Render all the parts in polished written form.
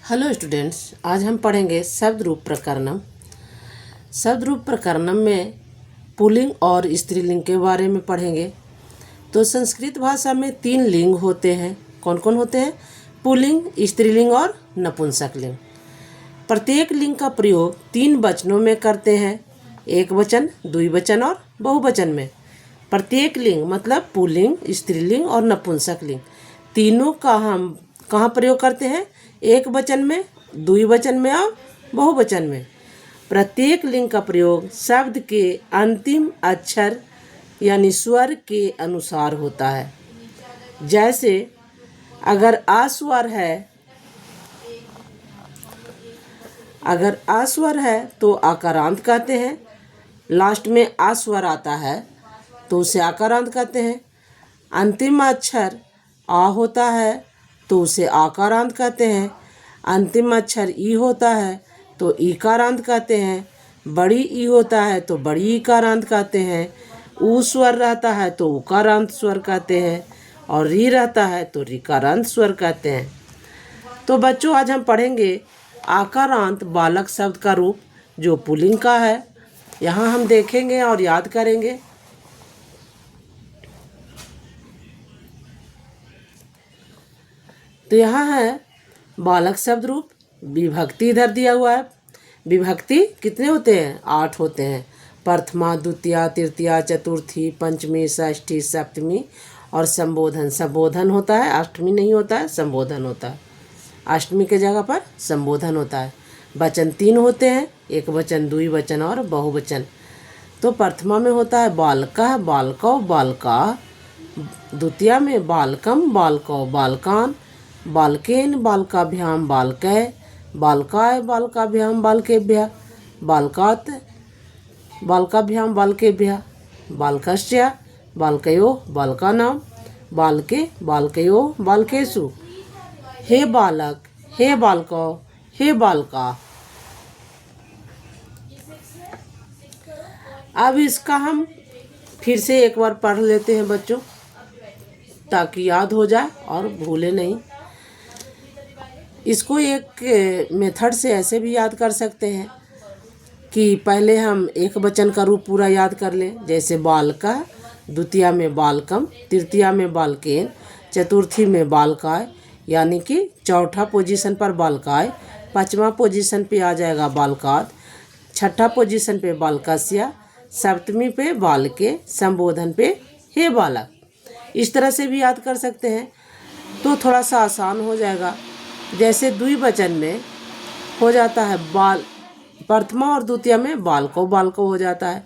Hello students, आज हम पढ़ेंगे शब्द रूप प्रकरणम। शब्द रूप प्रकरणम में पुल्लिंग और स्त्रीलिंग के बारे में पढ़ेंगे। तो संस्कृत भाषा में 3 लिंग होते हैं। कौन कौन होते हैं? पुल्लिंग, स्त्रीलिंग और नपुंसकलिंग। प्रत्येक लिंग का प्रयोग 3 वचनों में करते हैं, एक वचन, द्विवचन और बहुवचन में। प्रत्येक लिंग मतलब पुल्लिंग, स्त्रीलिंग और नपुंसकलिंग तीनों का हम कहाँ प्रयोग करते हैं? एक वचन में, द्विवचन में और बहुवचन में। प्रत्येक लिंग का प्रयोग शब्द के अंतिम अक्षर यानी स्वर के अनुसार होता है। जैसे अगर आ स्वर है तो आकारांत कहते हैं। लास्ट में आ स्वर आता है तो उसे आकारांत कहते हैं। अंतिम अक्षर आ होता है तो उसे आकारांत कहते हैं। अंतिम अक्षर ई होता है तो ईकारांत कहते हैं। बड़ी ई होता है तो बड़ी ईकारांत कहते हैं। ऊ स्वर रहता है तो उकारांत स्वर कहते हैं और री रहता है तो ऋकारांत स्वर कहते हैं। तो बच्चों, आज हम पढ़ेंगे आकारांत बालक शब्द का रूप जो पुल्लिंग का है। यहाँ हम देखेंगे और याद करेंगे। तो यहाँ है बालक शब्द रूप। विभक्ति इधर दिया हुआ है। विभक्ति कितने होते हैं? 8 होते हैं। प्रथमा, द्वितीया, तृतीया, चतुर्थी, पंचमी, षष्ठी, सप्तमी और संबोधन। संबोधन होता है, अष्टमी नहीं होता है, संबोधन होता है। अष्टमी के जगह पर संबोधन होता है। वचन 3 होते हैं, एक वचन, द्विवचन और बहुवचन। तो प्रथमा में होता है बालकः, बालकौ, बालका। द्वितीया में बालकम, बालकौ, बालकान। बालकेन, बालकाभ्याम, बालकै। बालकाय, बालकाभ्याम, बालकेभ्यः। बालकात्, बालकाभ्याम, बालकेभ्यः। बालकस्य, बालकयोः, बालकानां। बालके, बालकयोः, बालकेषु। हे बालक, हे बालकौ, हे बालका। अब इसका हम फिर से एक बार पढ़ लेते हैं बच्चों, ताकि याद हो जाए और भूले नहीं। इसको एक मेथड से ऐसे भी याद कर सकते हैं कि पहले हम एक वचन का रूप पूरा याद कर लें। जैसे बालका, द्वितीया में बालकम, तृतीया में बालकेन, चतुर्थी में बालकाय, यानी कि चौथा पोजीशन पर बालकाय, पांचवा पोजीशन पे आ जाएगा बालकात, छठा पोजीशन पे बालकस्य, सप्तमी पे बालके, संबोधन पे हे बालक। इस तरह से भी याद कर सकते हैं तो थोड़ा सा आसान हो जाएगा। जैसे द्विवचन में हो जाता है बाल, प्रथमा और द्वितीया में बालको, बालको हो जाता है।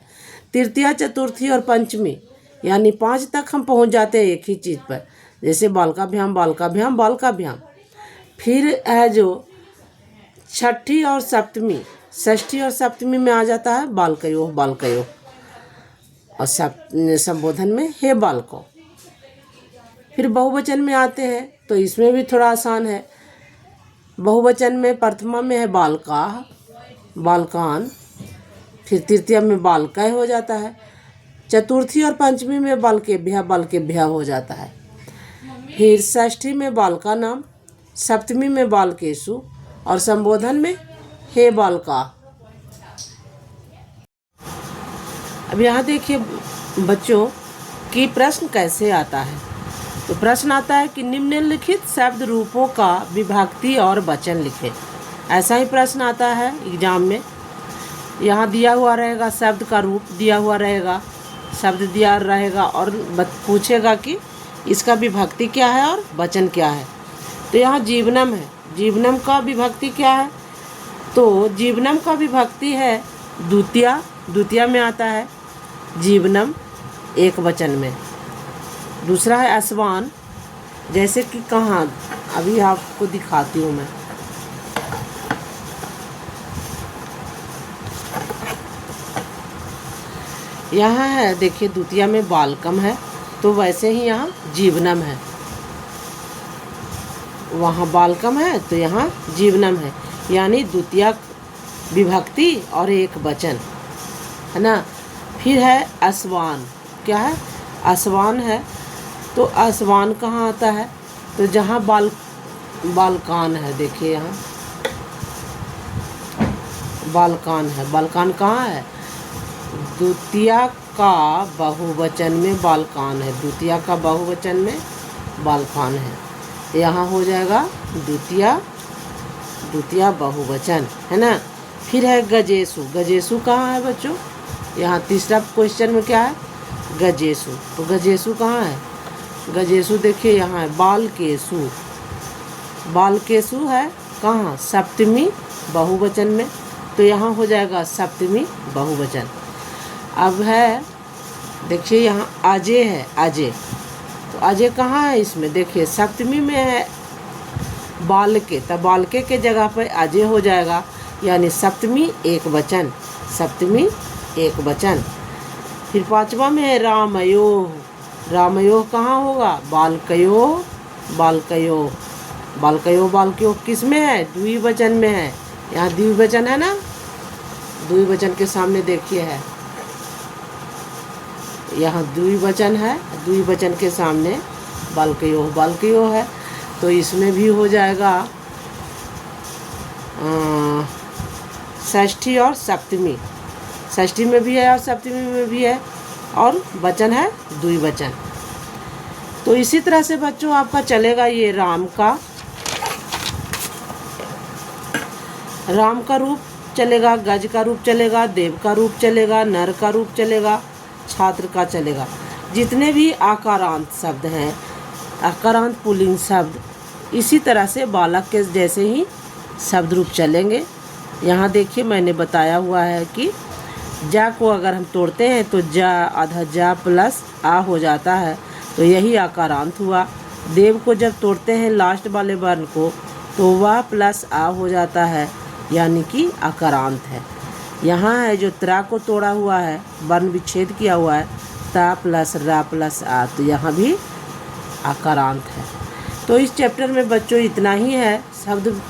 तृतीया, चतुर्थी और पंचमी यानी 5 तक हम पहुंच जाते हैं एक ही चीज़ पर। जैसे बालकाभ्याम, बालकाभ्याम, बालकाभ्याम। फिर है जो छठी और सप्तमी, षष्ठी और सप्तमी में आ जाता है बालकयोः, बालकयोः। और संबोधन में हे बालको। फिर बहुवचन में आते हैं तो इसमें भी थोड़ा आसान है। बहुवचन में प्रथमा में है बालकाः, बालकान। फिर तृतीया में बालकै हो जाता है। चतुर्थी और पंचमी में बालकेभ्यः, बालकेभ्यः हो जाता है। फिर षष्ठी में बालकानां, सप्तमी में बालकेषु और संबोधन में हे बालका। अब यहाँ देखिए बच्चों कि प्रश्न कैसे आता है। तो प्रश्न आता है कि निम्नलिखित शब्द रूपों का विभक्ति और वचन लिखें। ऐसा ही प्रश्न आता है एग्जाम में। यहाँ दिया हुआ रहेगा शब्द का रूप, दिया हुआ रहेगा शब्द दिया रहेगा और पूछेगा कि इसका विभक्ति क्या है और वचन क्या है। तो यहाँ जीवनम है। जीवनम का विभक्ति क्या है? तो जीवनम का विभक्ति है द्वितीया। द्वितीया में आता है जीवनम एक वचन में। दूसरा है असवान। जैसे कि कहाँ, अभी आपको दिखाती हूँ मैं। यहाँ है देखिए, द्वितीया में बालकम है तो वैसे ही यहाँ जीवनम है। वहाँ बालकम है तो यहाँ जीवनम है, यानी द्वितीया विभक्ति और एक वचन है ना। फिर है असवान। क्या है? असवान है। तो असवान कहाँ आता है? तो जहाँ बालकान है, देखिए यहाँ बालकान है। बालकान कहाँ है? द्वितीया का बहुवचन में बालकान है। द्वितीया का बहुवचन में बालकान है। यहाँ हो जाएगा द्वितीया बहुवचन, है ना। फिर है गजेसु। गजेसु कहाँ है बच्चों? यहाँ तीसरा क्वेश्चन में क्या है? गजेसु। तो गजेसु कहाँ है? गजेसु देखिए यहाँ है बालकेसु। बालकेसु है कहाँ? सप्तमी बहुवचन में। तो यहाँ हो जाएगा सप्तमी बहुवचन। अब है देखिए यहाँ अजय है। अजय, तो अजय कहाँ है इसमें? देखिए सप्तमी में है बालके, तब बालके के जगह पर अजय हो जाएगा, यानी सप्तमी एक वचन। सप्तमी एक वचन। फिर पांचवा में है रामयोः। रामयोः कहाँ होगा? बालकयोः। बालकयोः। बालकयोः बालकयोः किस में है? द्विवचन में है। यहाँ द्विवचन है ना, द्विवचन के सामने देखिए है, यहाँ द्विवचन है, द्विवचन के सामने बालकयोः। बालकयोः है, तो इसमें भी हो जाएगा षष्ठी और सप्तमी। षष्ठी में भी है और सप्तमी में भी है, और वचन है द्विवचन। तो इसी तरह से बच्चों आपका चलेगा ये राम का रूप चलेगा, गज का रूप चलेगा, देव का रूप चलेगा, नर का रूप चलेगा, छात्र का चलेगा। जितने भी आकारांत शब्द हैं, आकारांत पुल्लिंग शब्द, इसी तरह से बालक के जैसे ही शब्द रूप चलेंगे। यहाँ देखिए मैंने बताया हुआ है कि जा को अगर हम तोड़ते हैं तो जा आधा जा प्लस आ हो जाता है, तो यही आकारांत हुआ। देव को जब तोड़ते हैं लास्ट वाले वर्ण को, तो वह प्लस आ हो जाता है, यानी कि आकारांत है। यहाँ है जो त्रा को तोड़ा हुआ है, वर्ण विच्छेद किया हुआ है, ता प्लस रा प्लस आ, तो यहाँ भी आकारांत है। तो इस चैप्टर में बच्चों इतना ही है। शब्द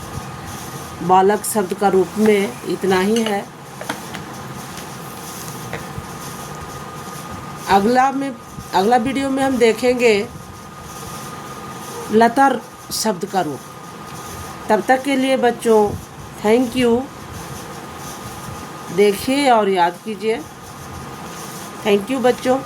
बालक शब्द का रूप में इतना ही है। अगला वीडियो में हम देखेंगे लता शब्द का रूप। तब तक के लिए बच्चों थैंक यू। देखिए और याद कीजिए। थैंक यू बच्चों।